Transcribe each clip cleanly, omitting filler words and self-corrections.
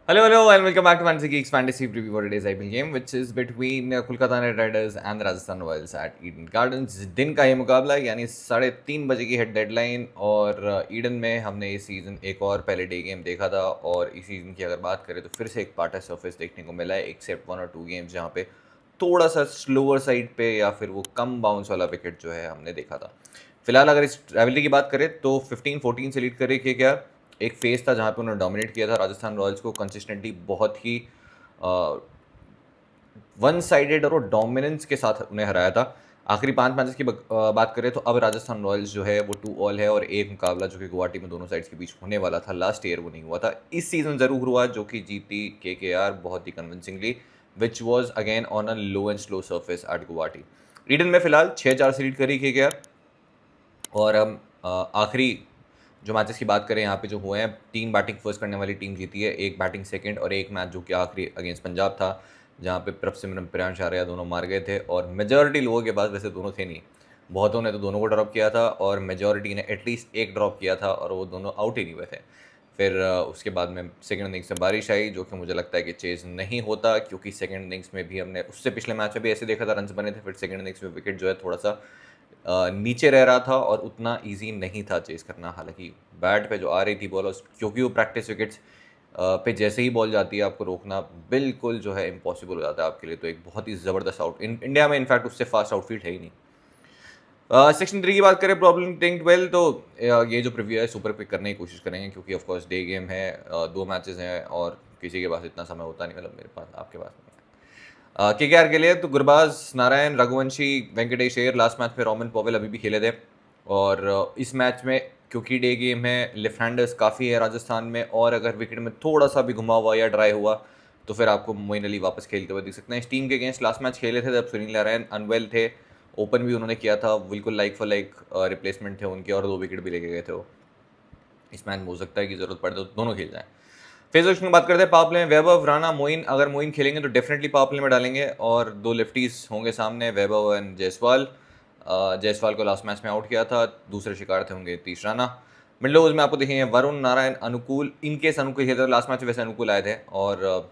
Hello, and welcome back to Fantasy Geeks Fantasy Preview for today's IPL game, which is between Kolkata Knight Riders and the Rajasthan Royals at Eden Gardens. दिन का ये मुकाबला यानी 3:30 बजे की है deadline और ईडन में हमने इस सीज़न एक और पहले डे गेम देखा था और इस सीज़न की अगर बात करें तो फिर से एक पार्टर सरफेस देखने को मिला है एक्सेप्ट 1 और 2 गेम्स जहाँ पे थोड़ा सा स्लोअर साइड पे या फिर वो कम बाउंस वाला विकेट जो है हमने देखा था। फिलहाल अगर इस राइवलरी की बात करें तो 15-14 से लीड करे क्या एक फेस था जहाँ पे उन्होंने डोमिनेट किया था राजस्थान रॉयल्स को कंसिस्टेंटली बहुत ही वन साइडेड और डोमिनेंस के साथ उन्हें हराया था। आखिरी 5 मैचेस की बात करें तो अब राजस्थान रॉयल्स जो है वो 2-2 है और एक मुकाबला जो कि गुवाहाटी में दोनों साइड्स के बीच होने वाला था लास्ट ईयर वो नहीं हुआ था, इस सीज़न ज़रूर हुआ जो कि जीती KKR बहुत ही convincingly which was again on a low and slow surface at Guwahati. Eden में फिलहाल 6-4 से लीड करी KKR और हम आखिरी जो मैचेस की बात करें यहाँ पे जो हुए हैं 3 बैटिंग फर्स्ट करने वाली टीम जीती है, 1 बैटिंग सेकंड और एक मैच जो कि आखिरी अगेंस्ट पंजाब था जहाँ पे प्रभसिमरन प्रियांश आर्या दोनों मार गए थे और मेजॉरिटी लोगों के पास वैसे दोनों थे नहीं, बहुतों ने तो दोनों को ड्रॉप किया था और मेजॉरिटी ने एटलीस्ट एक ड्रॉप किया था और वो दोनों आउट ही नहीं हुए थे। फिर उसके बाद में सेकंड इनिंग्स में बारिश आई जो कि मुझे लगता है कि चेज नहीं होता क्योंकि सेकंड इनिंग्स में भी हमने उससे पिछले मैच में भी ऐसे देखा था रन्स बने थे, फिर सेकंड इनिंग्स में विकेट जो है थोड़ा सा नीचे रह रहा था और उतना इजी नहीं था चेस करना। हालांकि बैट पे जो आ रही थी बॉल क्योंकि वो प्रैक्टिस विकेट्स पे जैसे ही बॉल जाती है आपको रोकना बिल्कुल जो है इम्पॉसिबल हो जाता है आपके लिए, तो एक बहुत ही ज़बरदस्त आउट इंडिया में इनफैक्ट उससे फास्ट आउटफील्ड है ही नहीं। सेक्शन 3 की बात करें प्रॉब्लम टिंग 12 तो ये जो प्रीव्यू है सुपर पिक करने की कोशिश करेंगे क्योंकि ऑफकोर्स डे गेम है, 2 मैचेस हैं और किसी के पास इतना समय होता नहीं, मतलब मेरे पास आपके पास नहीं है। KKR के लिए तो गुरबाज नारायण, रघुवंशी, वेंकटेश अय्यर, लास्ट मैच में रोमन पॉवेल अभी भी खेले थे और इस मैच में क्योंकि डे गेम है लेफ्ट हैंडर्स काफ़ी है राजस्थान में और अगर विकेट में थोड़ा सा भी घुमा हुआ या ड्राई हुआ तो फिर आपको मोइन अली वापस खेलते हुए दिख सकते हैं। इस टीम के अगेंस्ट लास्ट मैच खेले थे जब सुनील नारायण अनवेल थे, ओपन भी उन्होंने किया था, बिल्कुल लाइक फॉर लाइक रिप्लेसमेंट थे उनके और 2 विकेट भी लेके गए थे वो। इस मैच में हो सकता है कि ज़रूरत पड़े तो दोनों खेल जाएँ। फेस ऑप्शन की बात करते हैं पावर प्ले में वैभव, राणा, मोइन। अगर मोइन खेलेंगे तो डेफिनेटली पावर प्ले में डालेंगे और 2 लेफ्टीज होंगे सामने, वैभव एंड जायसवाल। जायसवाल को लास्ट मैच में आउट किया था, दूसरे शिकार थे होंगे तीस राणा। मिडल ओवर्स में आपको देखेंगे वरुण, नारायण, अनुकूल। इनकेस अनुकूल खेलते तो लास्ट मैच में वैसे अनुकूल आए थे और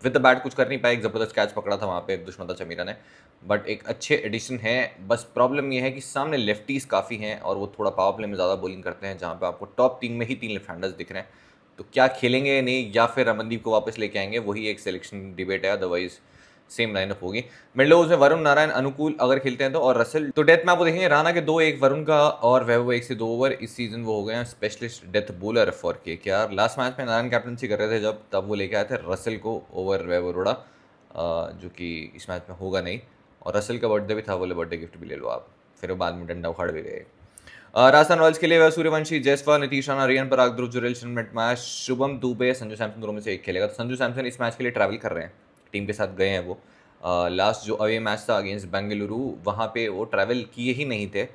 विद द बैट कुछ कर नहीं पाए, एक ज़बरदस्त कैच पकड़ा था वहाँ पे दुष्मंता चमीरा ने, बट एक अच्छे एडिशन है। बस प्रॉब्लम ये है कि सामने लेफ्टीज काफ़ी हैं और वो थोड़ा पावर प्ले में ज़्यादा बॉलिंग करते हैं जहाँ पे आपको टॉप 3 में ही 3 लेफ्ट हैंडर्स दिख रहे हैं, तो क्या खेलेंगे नहीं या फिर रमनदीप को वापस लेके आएंगे वही एक सिलेक्शन डिबेट है, अदरवाइज सेम लाइनअप होगी। मिडल ओवर्स में वरुण, नारायण, अनुकूल अगर खेलते हैं तो और रसल। तो डेथ में आपको देखेंगे राणा के 2, 1 वरुण का और वैभव 1 से 2 ओवर। इस सीजन वो हो गए हैं specialist death bowler for KKR। Last match में नारायण कैप्टनसी कर रहे थे जब तब वो लेके आए थे रसल को ओवर वैभव अरोड़ा, जो कि इस मैच में होगा नहीं और रसल का बर्थडे भी था, बोले बर्थडे गिफ्ट भी ले लो आप, फिर वो बाद में डंडा उखाड़ भी गए। राजस्थान रॉयल्स के लिए सूर्यवंशी, जायसवाल, नीतीश राणा, रियान पराग, ध्रुव जुरेल, मैच, शुभम दुबे, संजू सैमसन दोनों में से एक खेलेगा। तो संजू सैमसन इस मैच के लिए ट्रैवल कर रहे हैं, टीम के साथ गए हैं वो। लास्ट जो अवे मैच था अगेंस्ट बेंगलुरु वहाँ पे वो ट्रैवल किए ही नहीं थे।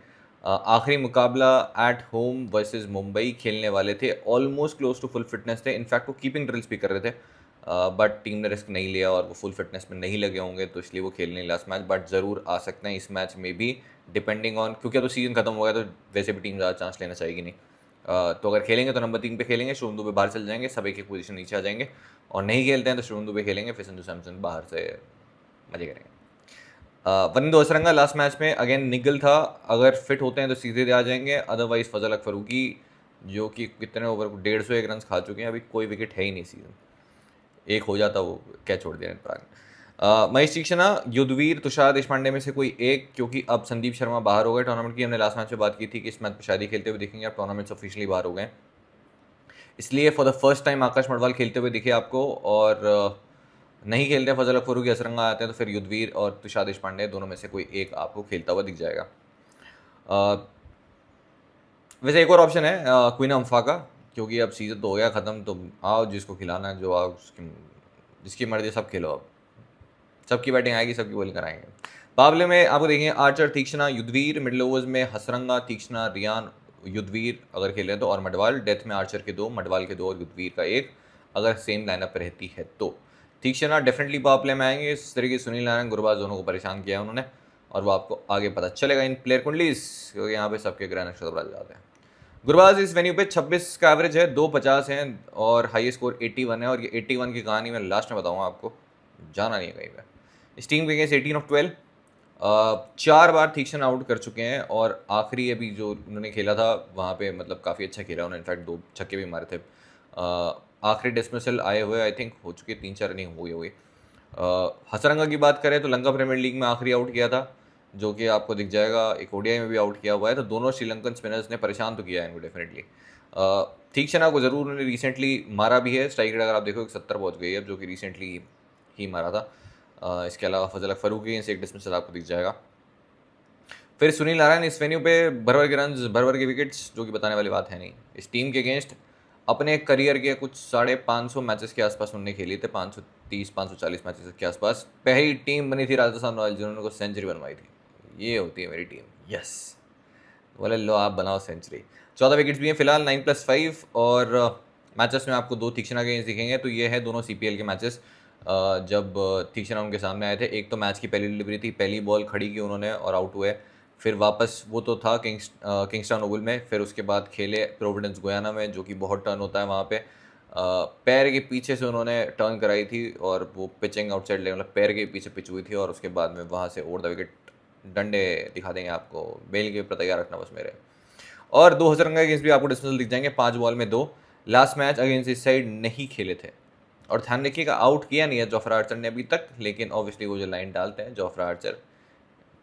आखिरी मुकाबला एट होम वर्सेस मुंबई खेलने वाले थे, almost close to full fitness थे, इनफैक्ट वो कीपिंग ड्रिल्स भी कर रहे थे बट टीम ने रिस्क नहीं लिया और वो फुल फिटनेस में नहीं लगे होंगे तो इसलिए वो खेल नहीं लास्ट मैच, बट ज़रूर आ सकते हैं इस मैच में भी डिपेंडिंग ऑन, क्योंकि अब तो सीज़न खत्म हो गया तो वैसे भी टीम ज़्यादा चांस लेना चाहेगी नहीं। तो अगर खेलेंगे तो नंबर 3 पे खेलेंगे, शुभम दुबे बाहर चल जाएंगे, सब एक पोजीशन नीचे आ जाएंगे, और नहीं खेलते हैं तो शुभम दुबे खेलेंगे, फिर संजू सैमसन बाहर से मजे करेंगे। वनिंदो असरंगा लास्ट मैच में अगेन निगल था, अगर फिट होते हैं तो सीधे आ जाएंगे, अदरवाइज फजल फरूकी जो कि कितने ओवर 151 रन खा चुके हैं, अभी कोई विकेट है ही नहीं सीजन, एक हो जाता वो कैच छोड़ दिया प्राग। महेश तीक्षणा, युद्धवीर, तुषार देशपांडे में से कोई एक, क्योंकि अब संदीप शर्मा बाहर हो गए टूर्नामेंट की। हमने लास्ट मैच में बात की थी कि इस मैच में शादी खेलते हुए दिखेंगे, अब टूर्नामेंट से ऑफिशियली बाहर हो गए, इसलिए फॉर द फर्स्ट टाइम आकाश मडवाल खेलते हुए दिखे आपको। और नहीं खेलते हैं फजल फरूकी, असरंगा आते हैं तो फिर युद्धवीर और तुषार देशपांडे दोनों में से कोई एक आपको खेलता हुआ दिख जाएगा। वैसे एक और ऑप्शन है क्वीन अम्फा का, क्योंकि अब सीज़न तो हो गया ख़त्म, तो आओ जिसको खिलाना है, जो आओ जिसकी मर्जी सब खेलो, अब सबकी बैटिंग आएगी, सबकी बॉलिंग कराएंगे। बावले में आपको देखेंगे Archer, Theekshana, Yudhvir. Middle overs में हसरंगा, तीक्षणा, रियान, युद्धवीर अगर खेलें तो, और मडवाल। डेथ में आर्चर के 2, मडवाल के 2 और युद्धवीर का 1 अगर सेम लाइनअप रहती है तो। तीक्षणा डेफिनेटली पावर प्ले में आएंगे, इस तरीके सुनील नारायण, गुरबाज दोनों को परेशान किया है उन्होंने और वो आपको आगे पता चलेगा इन प्लेयर कुंडलीज, क्योंकि यहाँ पे सबके ग्रह नक्षत्र बदल जाते हैं। गुरबाज इस वेन्यू पे 26 का एवरेज है, 250 है और हाई स्कोर 81 है। और ये 81 की कहानी मैं लास्ट में बताऊंगा आपको, जाना नहीं है कहीं पे। इस टीम के अगेंस्ट 18 ऑफ 12, 4 बार तीक्ष्ण आउट कर चुके हैं और आखिरी अभी जो उन्होंने खेला था वहाँ पे मतलब काफ़ी अच्छा खेला उन्होंने, इनफैक्ट 2 छक्के भी मारे थे। आखिरी डिसमिसल आए हुए आई थिंक हो चुके 3-4 रनिंग हो गई। हसरंगा की बात करें तो लंका प्रीमियर लीग में आखिरी आउट किया था, जो कि आपको दिख जाएगा। एक ओडीआई में भी आउट किया हुआ है, तो दोनों श्रीलंकन स्पिनर्स ने परेशान तो किया है इनको डेफिनेटली। तीक्ष्णा को ज़रूर उन्होंने रिसेंटली मारा भी है, स्ट्राइक रेट अगर आप देखो 70 पहुँच गई है, जो कि रिसेंटली ही मारा था। इसके अलावा फजल फारूकी से एक डिसमिसल आपको दिख जाएगा। फिर सुनील नारायण इस वेन्यू पे भर के रन, भर के विकेट्स, जो कि बताने वाली बात है नहीं। इस टीम के अगेंस्ट अपने करियर के कुछ 550 मैचेस के आसपास उन्होंने खेली थे, 530-540 मैचेस के आसपास। पहली टीम बनी थी राजस्थान रॉयल्स जिन्होंने को सेंचुरी बनवाई थी। ये होती है मेरी टीम, यस। बोले लो आप बनाओ सेंचुरी। 14 विकेट्स भी हैं फिलहाल, 9+5। और मैचेस में आपको 2 तीक्ष्णा गेम्स दिखेंगे, तो ये है दोनों सीपीएल के मैचेस जब तीक्ष्णा उनके सामने आए थे। एक तो मैच की पहली डिलीवरी थी, पहली बॉल खड़ी की उन्होंने और आउट हुए। फिर वापस वो तो था किंगस्टन ओवल में, फिर उसके बाद खेले प्रोविडेंस गुयाना में, जो कि बहुत टर्न होता है वहाँ पे। पैर के पीछे से उन्होंने टर्न कराई थी और वो पिचिंग आउटसाइड लेग, मतलब पैर के पीछे पिच हुई थी, और उसके बाद में वहाँ से ओवर द विकेट डंडे दिखा देंगे आपको, बेल के ऊपर तैयार रखना बस मेरे। और 2 हज़रंगा अगेंस्ट भी आपको डिसमिसल दिख जाएंगे, 5 बॉल में 2। लास्ट मैच अगेंस्ट इस साइड नहीं खेले थे, और ध्यान रखिएगा आउट किया नहीं है जोफ्रा आर्चर ने अभी तक, लेकिन ऑब्वियसली वो जो लाइन डालते हैं जोफ्रा आर्चर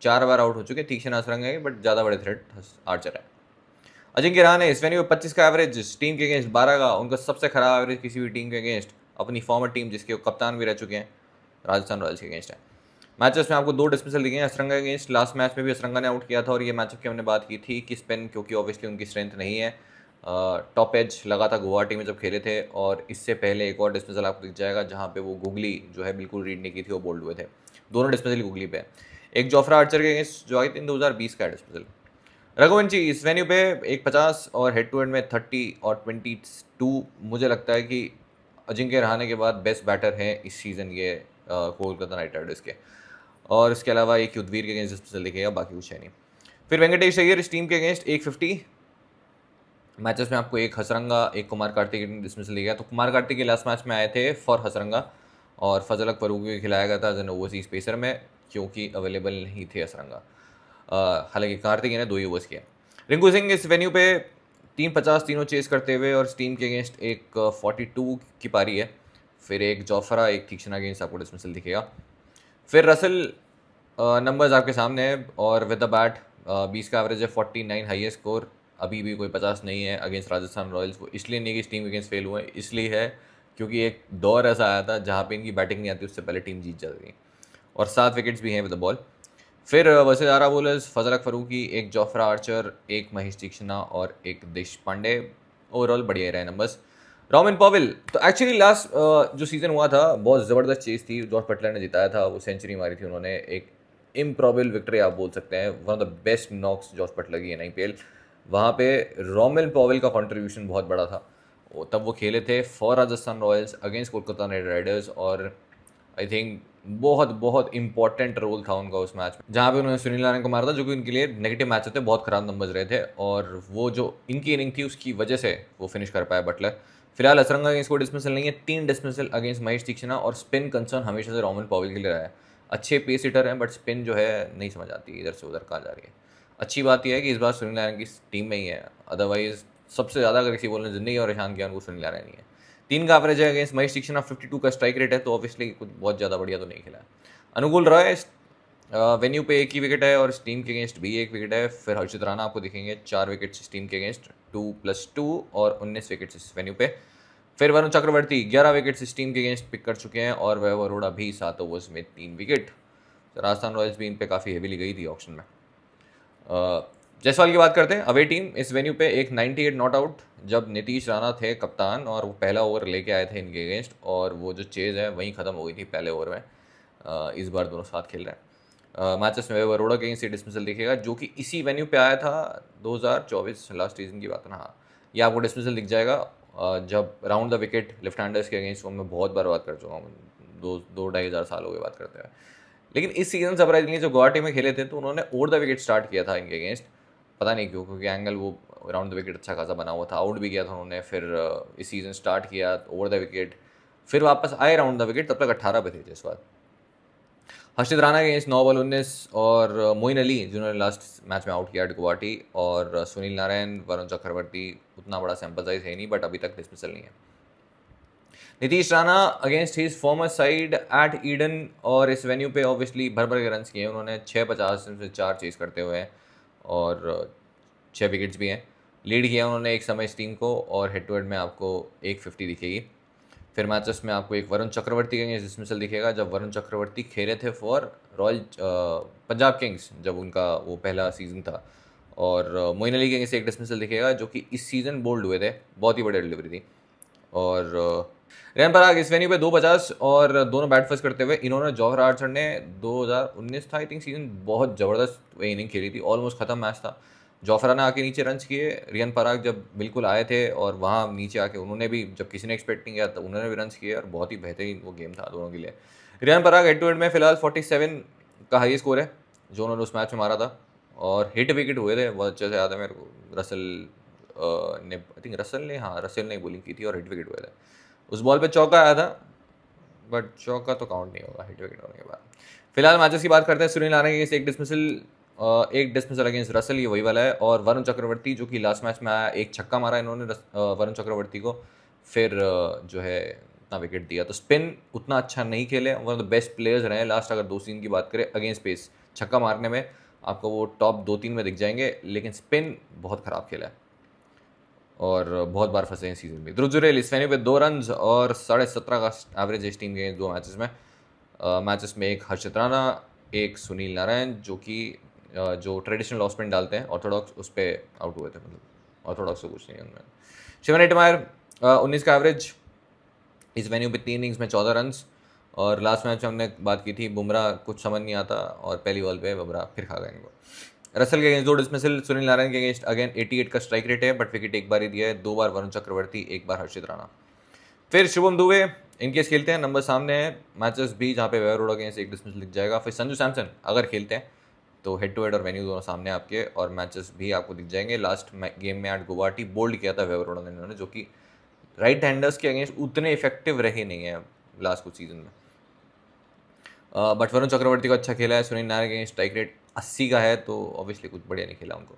4 बार आउट हो चुके, तीक्ष्ण हसरंगा है बट ज़्यादा बड़े थ्रेट आर्चर है। अजिंक्य रहाणे इस वेन्यू में 25 का एवरेज, टीम के अगेंस्ट 12 का, उनका सबसे खराब एवरेज किसी भी टीम के अगेंस्ट, अपनी फॉर्मर टीम जिसके वो कप्तान भी रह चुके हैं, राजस्थान रॉयल्स के अगेंस्ट है। मैचेस में आपको 2 डिसमिसल दिखे हैं हसरंगा के अगेंस्ट, लास्ट मैच में भी हसरंगा ने आउट किया था, और ये मैचअप की हमने बात की थी कि स्पिन क्योंकि ऑब्वियसली उनकी स्ट्रेंथ नहीं है। टॉप एज लगा था गुवाहाटी में जब खेले थे, और इससे पहले एक और डिसमिसल आपको दिख जाएगा जहाँ पे वो गुगली जो है बिल्कुल रीड नहीं की थी, वो बोल्ड हुए थे। दोनों डिसमिसल गुगली पे, एक जोफ्रा आर्चर के अगेंस्ट जो आई थिंक 2020 का डिसमिसल। रघुवंशी इस वेन्यू पे 150 और हेड टू हेड में 30 और 22। मुझे लगता है कि अजिंक्य रहाणे के बाद बेस्ट बैटर है इस सीज़न ये कोलकाता नाइट राइडर्स के। और इसके अलावा एक युद्धवीर के अगेंस्ट डिसमिसल दिखेगा, बाकी कुछ है नहीं। फिर वेंकटेश अय्यर इस टीम के अगेंस्ट 150 मैचेस में आपको एक हसरंगा, एक कुमार कार्तिक डिसमिसल दिखेगा। तो कुमार कार्तिक के लास्ट मैच में आए थे फॉर हसरंगा, और फजल फरूकी को खिलाया गया था एज एन ओवरसीज पेसर में, क्योंकि अवेलेबल नहीं थे हसरंगा। हालांकि कार्तिक ने 2 ही ओवर्स किए। रिंकू सिंह इस वेन्यू पे 350 तीनों चेस करते हुए, और इस टीम के अगेंस्ट एक 42 की पारी है। फिर एक जोफ्रा, एक तीक्ष्णा अगेंस्ट आपको डिसमिसल दिखेगा। फिर रसल नंबर्स आपके सामने है, और विद द बैट 20 का एवरेज है, 49 हाईएस्ट स्कोर। अभी भी कोई 50 नहीं है अगेंस्ट राजस्थान रॉयल्स को, इसलिए नहीं कि इस टीम के अगेंस्ट फेल हुए, इसलिए है क्योंकि एक दौर ऐसा आया था जहाँ पे इनकी बैटिंग नहीं आती, उससे पहले टीम जीत जाती थी। और 7 विकेट्स भी हैं विद द बॉल। फिर वसीदारा बोलर्स फजल फरूकी, एक जोफ्रा आर्चर, एक महेश तीक्ष्णा और एक देश पांडे। ओवरऑल बढ़िया रहे नंबर्स। रोमिन पॉवेल तो एक्चुअली लास्ट जो सीज़न हुआ था बहुत ज़बरदस्त चेज थी, जॉर्ज बटलर ने जिताया था, वो सेंचुरी मारी थी उन्होंने, एक इम्प्रॉबेबल विक्ट्री आप बोल सकते हैं, one of the best knocks जॉर्ज बटलर की एनआईपीएल। वहाँ पे रोमिन पॉवेल का कंट्रीब्यूशन बहुत बड़ा था। तब वो खेले थे for Rajasthan Royals against Kolkata night Riders, और आई थिंक बहुत बहुत इंपॉर्टेंट रोल था उनका उस मैच में, जहाँ पे उन्होंने सुनील नारायण को मारा था, जो कि उनके लिए नेगेटिव मैच थे, बहुत खराब नंबर्स रहे थे, और वो जो इनकी इनिंग थी उसकी वजह से वो फिनिश कर पाया बटलर। फिलहाल हसरंगा अगेंस्ट को डिसमिसल नहीं है, 3 डिसमिसल अगेंस्ट महेश तीक्ष्णा, और स्पिन कंसर्न हमेशा से रोमिन पॉवेल के लिए रहा है। अच्छे पेस हिटर हैं, बट स्पिन जो है नहीं समझ आती, इधर से उधर कहाँ जा रही है। अच्छी बात यह है कि इस बार सुनील नारायण की टीम में ही है, अदरवाइज सबसे ज़्यादा अगर किसी बॉलर ने जिंदगी और ईशान किया उनको सुनील नारायण ही है। 3 का एवरेज है अगेंस्ट महेश तीक्ष्णा, 52 का स्ट्राइक रेट है, तो ऑब्वियसली कुछ बहुत ज़्यादा बढ़िया तो नहीं खेला है। अनुकूल रॉय वेन्यू पे 1 ही विकेट है, और इस टीम के अगेंस्ट भी 1 विकेट है। फिर हर्षित राणा आपको दिखेंगे 4 विकेट्स इस टीम के अगेंस्ट, 2+2 और 19 विकेट्स इस वेन्यू पे। फिर वरुण चक्रवर्ती 11 विकेट्स इस टीम के अगेंस्ट पिक कर चुके हैं, और वैभव अरोड़ा भी 7 ओवर्स में 3 विकेट। राजस्थान रॉयल्स भी इन पे काफ़ी हेवीली गई थी ऑक्शन में। जायसवाल की बात करते हैं, अवे टीम इस वेन्यू पे एक 98 नॉट आउट, जब नीतीश राणा थे कप्तान और वो पहला ओवर लेके आए थे इनके अगेंस्ट, और वो जो चेज है वहीं ख़त्म हो गई थी पहले ओवर में। इस बार दोनों साथ खेल रहे हैं। मैचेस में वैभव अरोड़ा के अगेंस्ट डिसमिसल दिखेगा, जो कि इसी वेन्यू पे आया था 2024 लास्ट सीजन की बात है ना। हाँ, ये आपको डिसमिसल दिख जाएगा जब round the wicket left handers के अगेंस्ट को मैं बहुत बार बात कर चुका हूँ, 2-2.5 साल हो गए बात करते हुए। लेकिन इस सीज़न सरप्राइजिंगली जो गुवाहाटी में खेले थे तो उन्होंने ओवर द विकेट स्टार्ट किया था इनके अगेंस्ट, पता नहीं क्यों, क्योंकि एंगल वो राउंड द विकेट अच्छा खासा बना हुआ था, आउट भी किया था उन्होंने, फिर इस सीज़न स्टार्ट किया ओवर द विकेट, फिर वापस आए राउंड द विकेट, तब तक 18 पे थे जिस बार। हर्षित राणा के 9 बॉल 19 और मोइन अली जिन्होंने लास्ट मैच में आउट किया गुवाहाटी, और सुनील नारायण, वरुण चक्रवर्ती, उतना बड़ा सैंपल साइज है नहीं बट अभी तक डिसमिसल नहीं है। Nitish Rana against his former side at Eden, और इस वेन्यू पे ऑब्वियसली भर भर के रन किए उन्होंने, 650 से 4 चेस करते हुए और 6 विकेट्स भी हैं। लीड किया उन्होंने एक समय इस टीम को, और हेड टू हेड में आपको 150 दिखेगी। फिर मैचेस में आपको एक वरुण चक्रवर्ती के अगेंस्ट डिसमिसल दिखेगा, जब वरुण चक्रवर्ती खेले थे फॉर रॉयल पंजाब किंग्स, जब उनका वो पहला सीज़न था। और मोइन अली के अगेंस्ट एक डिसमिसल दिखेगा जो कि इस सीज़न बोल्ड हुए थे, बहुत ही बड़ी डिलीवरी थी। और रियान पराग इस वेन्यू पे 250 और दोनों बैट फर्स्ट करते हुए इन्होंने, जौहर आर्चर ने 2019 था आई थिंक सीजन, बहुत ज़बरदस्त इनिंग खेली थी, ऑलमोस्ट ख़त्म मैच था। जौफरा ने आके नीचे रन्स किए, रियान पराग जब बिल्कुल आए थे और वहाँ नीचे आके उन्होंने भी, जब किसी ने एक्सपेक्ट नहीं किया तो उन्होंने भी रन्स किए, और बहुत ही बेहतरीन वो गेम था दोनों के लिए। Riyan Parag head to head में फिलहाल 47 का हाई स्कोर है जो उन्होंने उस मैच में मारा था, और हिट विकेट हुए थे बहुत अच्छे से याद है मेरे को। रसल ने, आई थिंक रसल ने बॉलिंग की थी और हिट विकेट हुए थे। उस बॉल पे चौका आया था बट चौका तो काउंट नहीं होगा हिट विकेट होने के बाद। फिलहाल मैचेस की बात करते हैं। सुनील नारायण के एक डिसमिसल अगेंस्ट रसल, ये वही वाला है, और वरुण चक्रवर्ती जो कि लास्ट मैच में आया, एक छक्का मारा इन्होंने वरुण चक्रवर्ती को, फिर जो है इतना विकेट दिया। तो स्पिन उतना अच्छा नहीं खेले, one of the best players रहे लास्ट, अगर 2 सीजन की बात करें अगेंस्ट पेस। छक्का मारने में आपको वो टॉप 2-3 में दिख जाएंगे, लेकिन स्पिन बहुत ख़राब खेला है और बहुत बार फंसे हैं सीजन में। ध्रुव जुरेल इस वेन्यू पे 2 रन और 17.5 का एवरेज इस टीम के 2 मैचेस में। मैचेस में एक हर्षित राणा, एक सुनील नारायण जो कि जो ट्रेडिशनल ऑफ स्पिन डालते हैं ऑर्थोडॉक्स, उस पर आउट हुए थे, मतलब ऑर्थोडॉक्स तो कुछ नहीं उनमें। शिवन हेटमायर 19 का एवरेज इस वेन्यू पे 3 इनिंग्स में 14 रन, और लास्ट मैच में हमने बात की थी बुमराह कुछ समझ नहीं आता, और पहली बॉल पे बुमराह फिर खा गए इनको। रसल के अगेंस्ट 2 डिसमिसल, सुनील नारायण के अगेंस्ट अगेन 88 का स्ट्राइक रेट है, बट विकेट एक बार ही दिया है, 2 बार वरुण चक्रवर्ती, 1 बार हर्षित राणा। फिर शुभम दुबे इनकेस खेलते हैं, नंबर सामने है, मैचेस भी जहाँ पे वेवर अगेंस्ट एक डिसमिसल दिख जाएगा। फिर संजू सैमसन अगर खेलते हैं तो हेड टू हेड और वेन्यू दोनों सामने आपके, और मैचेस भी आपको दिख जाएंगे। लास्ट गेम में एट गुवाहाटी बोल्ड किया था वेवर ने इन्होंने, जो कि राइट हैंडर्स के अगेंस्ट उतने इफेक्टिव रहे नहीं है लास्ट कुछ सीजन में। बट वरुण चक्रवर्ती को अच्छा खेला है। सुनील नारायण के अगेंस्ट स्ट्राइक रेट 80 का है, तो ऑब्वियसली कुछ बढ़िया नहीं खेला उनको।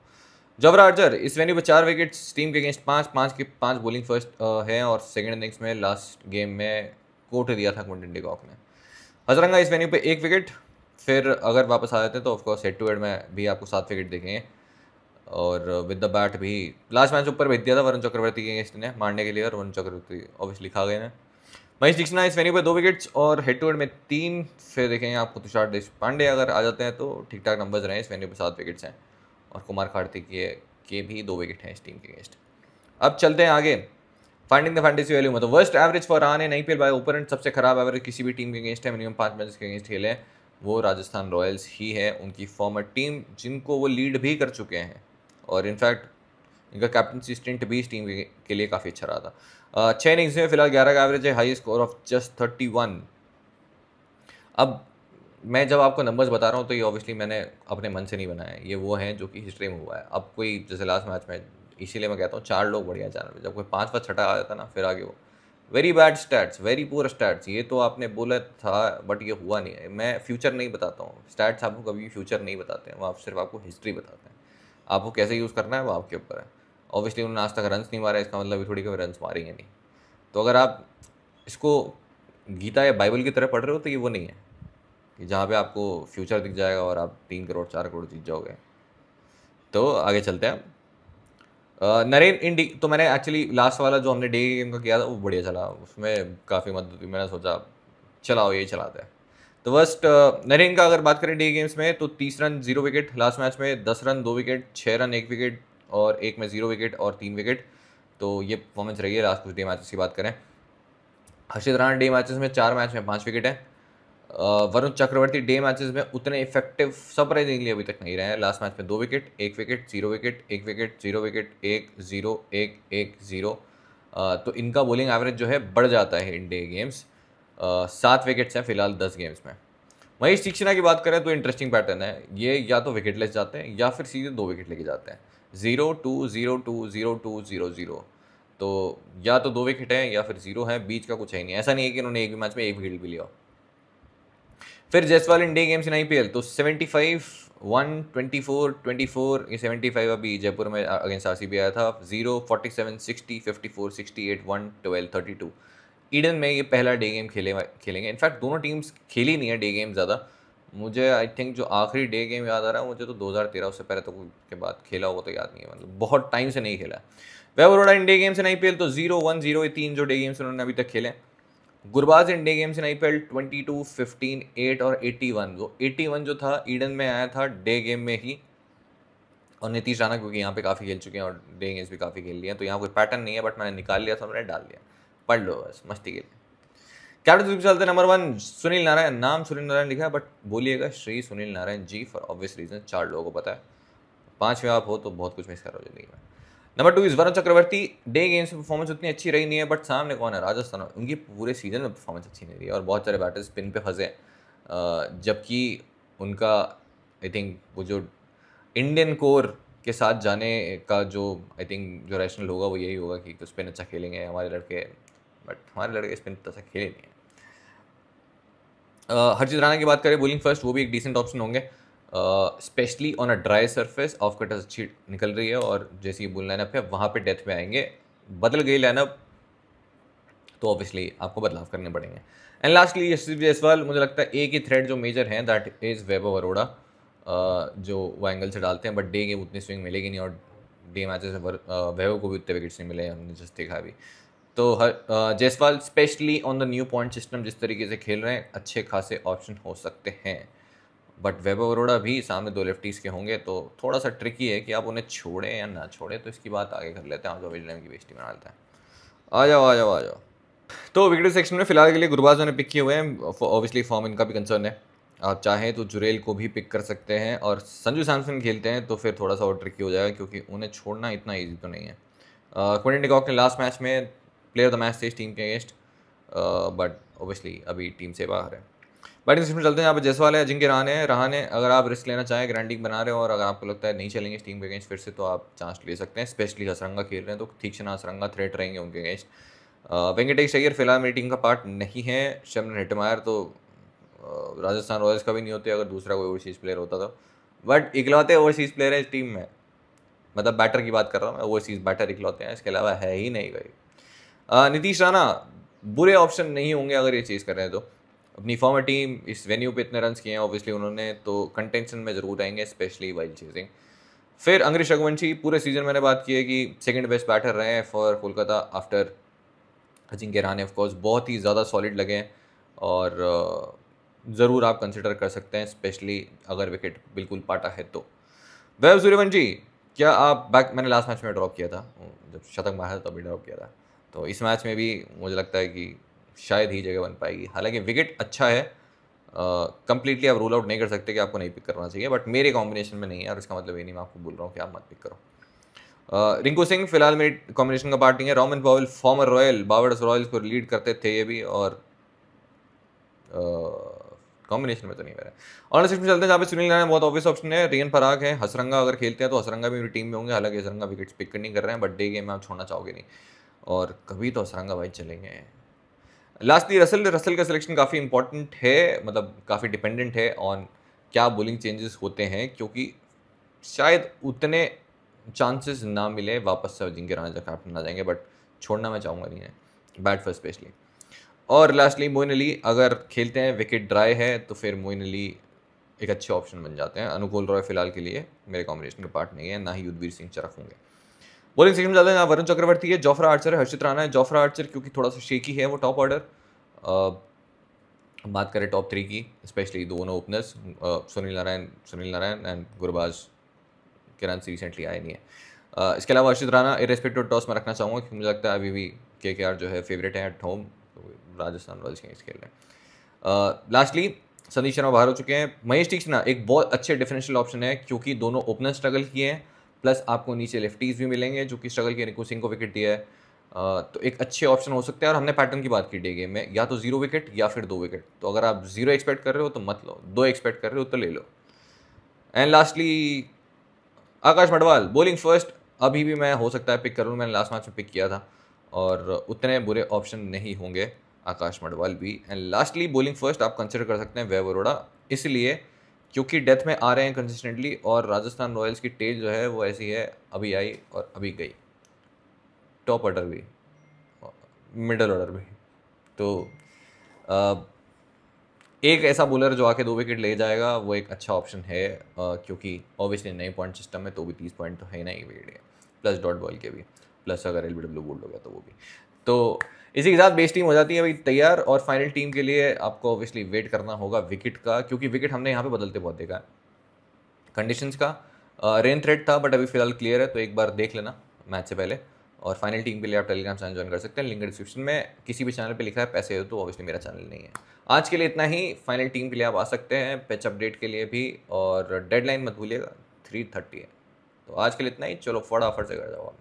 जॉफर आर्चर इस वेन्यू पे 4 विकेट्स, टीम के अगेंस्ट 5 बॉलिंग फर्स्ट है, और सेकंड इनिंग्स में लास्ट गेम में कोर्ट दिया था क्विंटन डी कॉक ने। हजरंगा इस वेन्यू पे 1 विकेट, फिर अगर वापस आ जाते हैं तो ऑफकोर्स हेड टू हेड में भी आपको 7 विकेट देखेंगे, और विद द बैट भी लास्ट मैच ऊपर भेज दिया था वरुण चक्रवर्ती के अगेंस्ट ने मारने के लिए, और वरुण चक्रवर्ती ऑब्वियसली खा गए हैं। महेश दीक्षित इस वेन्यू पे 2 विकेट्स और हेड टू हेड में 3, फिर देखेंगे आपको तुषार देशपांडे अगर आ जाते हैं तो ठीक ठाक नंबर्स रहे। इस वेन्यू पे 7 विकेट्स हैं, और कुमार कार्तिक के भी 2 विकेट हैं इस टीम के अगेंस्ट। अब चलते हैं आगे, फाइंडिंग द फैंटेसी वैल्यू में। तो वर्स्ट एवरेज फॉर आन इन आईपीएल बाय ओपोनेंट, सबसे खराब एवरेज किसी भी टीम के अगेंस्ट है, मिनिमम 5 मैचेस के अगेंस्ट खेले हैं, वो राजस्थान रॉयल्स ही है। उनकी फॉर्मर टीम जिनको वो लीड भी कर चुके हैं, और इनफैक्ट इनका कैप्टनसी स्टिंट भी इस टीम के लिए काफ़ी अच्छा रहा था। 6 इनिंग्स में फिलहाल 11 का एवरेज है, हाई स्कोर ऑफ जस्ट 31। अब मैं जब आपको नंबर्स बता रहा हूँ तो ये ऑब्वियसली मैंने अपने मन से नहीं बनाया है, ये वो हैं जो कि हिस्ट्री में हुआ है। अब कोई जैसे लास्ट मैच में, इसीलिए मैं कहता हूँ 4 लोग बढ़िया चैनल पे, जब कोई 5 छठा आ जाता ना फिर आगे वो very bad stats, very poor stats, ये तो आपने बोला था बट ये हुआ नहीं है। मैं फ्यूचर नहीं बताता हूँ, स्टैट्स आपको कभी फ्यूचर नहीं बताते हैं, वो आप सिर्फ आपको हिस्ट्री बताते हैं। आपको कैसे यूज़ करना है वो आपके ऊपर है। ऑब्वियसली उन्होंने आज तक रन्स नहीं मारे, इसका मतलब थोड़ी कभी रन्स मारेंगे नहीं। तो अगर आप इसको गीता या बाइबल की तरह पढ़ रहे हो तो ये वो नहीं है कि जहाँ पे आपको फ्यूचर दिख जाएगा और आप 3 करोड़ 4 करोड़ जीत जाओगे। तो आगे चलते हैं। नरेन इंडी, तो मैंने एक्चुअली लास्ट वाला जो हमने डे गेम का किया था वो बढ़िया चला, उसमें काफ़ी मदद हुई, मैंने सोचा चलाओ यही चलाते हैं। तो फर्स्ट नरेन का अगर बात करें डे गेम्स में तो 30 रन 0 विकेट, लास्ट मैच में 10 रन 2 विकेट, 6 रन 1 विकेट, और एक में 0 विकेट और 3 विकेट। तो ये परफॉर्मेंस रही है लास्ट कुछ डे मैचेस की बात करें। हर्षित राणा डे मैचेस में 4 मैच में 5 विकेट है। वरुण चक्रवर्ती डे मैचेस में उतने इफेक्टिव सरप्राइजिंगली अभी तक नहीं रहे हैं। लास्ट मैच में 2 wicket, 1 wicket, 0 wicket, 1 wicket, 0 wicket, 1 0 1 1 0। तो इनका बॉलिंग एवरेज जो है बढ़ जाता है इन डे गेम्स। 7 विकेट्स हैं फिलहाल 10 गेम्स में। महेश दीक्षित की बात करें तो इंटरेस्टिंग पैटर्न है, ये या तो विकेटलेस जाते हैं या फिर सीधे 2 विकेट लेके जाते हैं। 0-2, 0-2, 0-2, 0-0। तो या तो 2 विकेट है या फिर 0 है, बीच का कुछ है ही नहीं। ऐसा नहीं है कि उन्होंने एक भी मैच में 1 विकेट भी लिया। फिर जायसवाल इन डे गेम्स इन IPL तो 75, 1, 24, 24, ये 75 अभी जयपुर में अगेंस्ट RCB आया था, 0, 47, 60, 54, 68, 1, 12, 32। ईडन में ये पहला डे गेम खेलेंगे। इनफैक्ट दोनों टीम्स खेली नहीं है डे गेम ज़्यादा। मुझे आई थिंक जो आखिरी डे गेम याद आ रहा है मुझे तो 2013, उससे पहले तो के बाद खेला होगा तो याद नहीं है, मतलब बहुत टाइम से नहीं खेला। Vaibhav Arora in day games in IPL तो 0, 1, 0, ये 3 जो डे गेम्स उन्होंने अभी तक खेले। गुरबाज इन डे गेम्स इन IPL 22, 15, 8 और 81। वो 81 जो था ईडन में आया था डे गेम में ही, और नीतीश राणा क्योंकि यहाँ पे काफ़ी खेल चुके हैं और डे गेम्स भी काफ़ी खेल लिए हैं, तो यहाँ कोई पैटर्न नहीं है, बट मैंने निकाल लिया था, मैंने डाल दिया। पढ़ लो बस मस्ती के लिए। कैप्टन चलते नंबर 1 सुनील नारायण। नाम सुनील नारायण लिखा है बट बोलिएगा Shri Sunil Narayan ji, for obvious reason. 4 लोगों को पता है, 5वें आप हो तो बहुत कुछ मिस कर रहे हो जिंदगी में। नंबर 2 इस वरुण चक्रवर्ती। डे गेम्स में परफॉर्मेंस उतनी अच्छी रही नहीं है, बट सामने कौन है? राजस्थान। उनकी पूरे सीजन में परफॉर्मेंस अच्छी नहीं रही और बहुत सारे बैटर्स स्पिन पे फंसे, जबकि उनका आई थिंक वो जो इंडियन कोर के साथ जाने का जो आई थिंक जो रैशनल होगा वो यही होगा कि स्पिन अच्छा खेलेंगे हमारे लड़के, बट हमारे लड़के स्पिन अच्छा खेले नहीं है। हर्षित राणा की बात करें बॉलिंग फर्स्ट, वो भी एक डिसेंट ऑप्शन होंगे, specially on a dry surface. Of cut अच्छी निकल रही है और जैसी बुल लाइनअप है वहाँ पे डेथ में आएंगे। बदल गई लाइनअप तो ऑब्वियसली आपको बदलाव करने पड़ेंगे। एंड लास्टली यशस्वी जायसवाल। मुझे लगता है एक ही थ्रेड जो मेजर है दैट इज़ वैभव अरोड़ा, जो वो एंगल से डालते हैं, बट डे गेम उतनी स्विंग मिलेगी नहीं और डे मैचेस में वैभव को भी उतने विकेट्स नहीं मिले, हमने जस्ट देखा अभी। तो Jaiswal specially on the new point system जिस तरीके से खेल रहे हैं अच्छे खासे ऑप्शन हो सकते हैं, बट वैभव अरोड़ा भी सामने 2 लेफ्टीज के होंगे तो थोड़ा सा ट्रिकी है कि आप उन्हें छोड़ें या ना छोड़ें, तो इसकी बात आगे कर लेते हैं। जो विलियम की बेइज्जती बना लेते हैं। आ जाओ आ जाओ आ जाओ। तो विकेट सेक्शन में फिलहाल के लिए गुरबाज ने पिक किए हुए हैं, ऑब्वियसली फॉर्म इनका भी कंसर्न है। आप चाहें तो जुरेल को भी पिक कर सकते हैं, और संजू सैमसन खेलते हैं तो फिर थोड़ा सा और ट्रिकी हो जाएगा क्योंकि उन्हें छोड़ना इतना ईजी तो नहीं है। क्विंटन डिकॉक ने लास्ट मैच में प्लेयर ऑफ द मैच थे इस टीम के अगेंस्ट, बट ऑब्वियसली अभी टीम से बाहर है। बैटिंग सिस्टम चलते हैं। यहाँ पर जायसवाल है, अजिंक्य रहाणे। अगर आप रिस्क लेना चाहें, ग्रैंडिंग बना रहे हो और अगर आपको लगता है नहीं चलेंगे इस टीम के अगेंस्ट फिर से, तो आप चांस ले सकते हैं। स्पेशली हसरंगा खेल रहे हैं तो तीक्ष्ण हसरंगा थ्रेट रहेंगे उनके अगेंस्ट। वेंकटेश अय्यर फिलहाल मेरी टीम का पार्ट नहीं है। शबनम हेटमायर तो राजस्थान रॉयल्स का भी नहीं होते अगर दूसरा कोई ओवरसीज़ प्लेयर होता तो, बट इकलौते ओवरसीज़ प्लेयर है इस टीम में, मतलब बैटर की बात कर रहा हूँ मैं, ओवरसीज़ बैटर इकलौते हैं, इसके अलावा है ही नहीं भाई। नीतीश राणा बुरे ऑप्शन नहीं होंगे अगर ये चीज़ कर रहे हैं तो। अपनी फॉर्मर टीम इस वेन्यू पे इतने रन्स किए हैं ऑब्वियसली उन्होंने, तो कंटेंशन में ज़रूर आएंगे स्पेशली वाइल चेजिंग। फिर अंग्रेज रघुवंशी, पूरे सीजन मैंने बात की है कि सेकंड बेस्ट बैटर रहे हैं for Kolkata after Ajinkya Rahane. Of course बहुत ही ज़्यादा सॉलिड लगे हैं और ज़रूर आप कंसिडर कर सकते हैं, स्पेशली अगर विकेट बिल्कुल पाटा है तो। वैभव सूर्यवंशी, क्या आप मैंने लास्ट मैच में ड्रॉप किया था, जब शतक मारा था तभी ड्रॉप किया था, तो इस मैच में भी मुझे लगता है कि शायद ही जगह बन पाएगी। हालांकि विकेट अच्छा है, कंप्लीटली आप रूल आउट नहीं कर सकते कि आपको नहीं पिक करना चाहिए, बट मेरे कॉम्बिनेशन में नहीं है और इसका मतलब ये नहीं मैं आपको बोल रहा हूँ कि आप मत पिक करो। रिंकू सिंह फिलहाल मेरी कॉम्बिनेशन का पार्ट नहीं है। Rovman Powell farmer royal, Barbados Royals को लीड करते थे ये भी, और कॉम्बिनेशन में तो नहीं मेरा। और सिक्स में चलते हैं जहाँ पे सुनील नारायण बहुत ऑब्वियस ऑप्शन है। रियन पराग है, हसरंगा अगर खेलते हैं तो हसरंगा भी मेरी टीम में होंगे, हालांकि हसरंगा विकेट्स पिक नहीं कर रहे हैं, बट डे गेम में आप छोड़ना चाहोगे नहीं और कभी तो हसरंगा भाई चलेंगे। लास्टली रसल का सिलेक्शन काफ़ी इंपॉर्टेंट है, मतलब काफ़ी डिपेंडेंट है ऑन क्या बोलिंग चेंजेस होते हैं, क्योंकि शायद उतने चांसेस ना मिले वापस से अजिंक्य रहाणे जब कैप्टन आ जाएंगे, बट छोड़ना मैं चाहूँगा नहीं है बैट फर्स्ट स्पेशली। और लास्टली मोइन अली अगर खेलते हैं, विकेट ड्राई है तो फिर मोइन अली एक अच्छे ऑप्शन बन जाते हैं। अनुकूल रॉय फिलहाल के लिए मेरे कॉम्बिनेशन का पार्ट नहीं है, ना ही युद्धवीर सिंह चरक होंगे। बॉलिंग सेक्शन में जाते हैं जहाँ वरुण चक्रवर्ती है, जोफ्रा आर्चर है, हर्षित राणा है। जोफ्रा आर्चर क्योंकि थोड़ा सा शेकी है वो टॉप ऑर्डर। बात करें टॉप 3 की, स्पेशली दोनों ओपनर्स सुनील नारायण एंड गुरबाज के रन रिसेंटली आए नहीं है। इसके अलावा हर्षित राणा इरेस्पेक्टिव टॉस में रखना चाहूँगा क्योंकि मुझे लगता है अभी भी KKR जो है फेवरेट है एट होम, राजस्थान रॉयल्स के खेल रहे हैं। लास्टली संदीप शर्मा बाहर हो चुके हैं। महेश तीक्ष्ण एक बहुत अच्छे डिफरेंशियल ऑप्शन है क्योंकि दोनों ओपनर स्ट्रगल किए हैं, प्लस आपको नीचे लेफ्टीज भी मिलेंगे जो कि स्ट्रगल किए। रिंकू सिंह को विकेट दिया है, तो एक अच्छे ऑप्शन हो सकते हैं। और हमने पैटर्न की बात की डे गेम में, या तो 0 विकेट या फिर 2 विकेट, तो अगर आप 0 एक्सपेक्ट कर रहे हो तो मत लो, 2 एक्सपेक्ट कर रहे हो तो ले लो। And lastly Akash Madhwal bowling first, अभी भी मैं हो सकता है पिक करूँ, मैंने लास्ट मैच में पिक किया था और उतने बुरे ऑप्शन नहीं होंगे आकाश मडवाल भी। एंड लास्टली बॉलिंग फर्स्ट आप कंसिडर कर सकते हैं वैभव अरोड़ा, इसलिए क्योंकि डेथ में आ रहे हैं कंसिस्टेंटली और राजस्थान रॉयल्स की टेल जो है वो ऐसी है, अभी आई और अभी गई, टॉप ऑर्डर भी, मिडल ऑर्डर भी। तो एक ऐसा बॉलर जो आके 2 विकेट ले जाएगा वो एक अच्छा ऑप्शन है, क्योंकि ऑब्वियसली नए पॉइंट सिस्टम में तो भी 30 पॉइंट तो है ना ही विकेट, प्लस डॉट बॉल के भी, प्लस अगर LBW बोल्ड हो गया तो वो भी। तो इसी के साथ बेस टीम हो जाती है भाई तैयार, और फाइनल टीम के लिए आपको ऑब्वियसली वेट करना होगा विकेट का, क्योंकि विकेट हमने यहाँ पे बदलते बहुत देखा है कंडीशंस का। रेन थ्रेट था बट अभी फिलहाल क्लियर है, तो एक बार देख लेना मैच से पहले। और फाइनल टीम के लिए आप टेलीग्राम चैनल ज्वाइन कर सकते हैं, लिंक डिस्क्रिप्शन में। किसी भी चैनल पे लिखा है पैसे हो तो ऑब्वियसली मेरा चैनल नहीं है। आज के लिए इतना ही, फाइनल टीम के लिए आप आ सकते हैं, पिच अपडेट के लिए भी, और डेडलाइन मत भूलिएगा 3:30 है। तो आज के लिए इतना ही, चलो फटाफट से कर जाओ आप।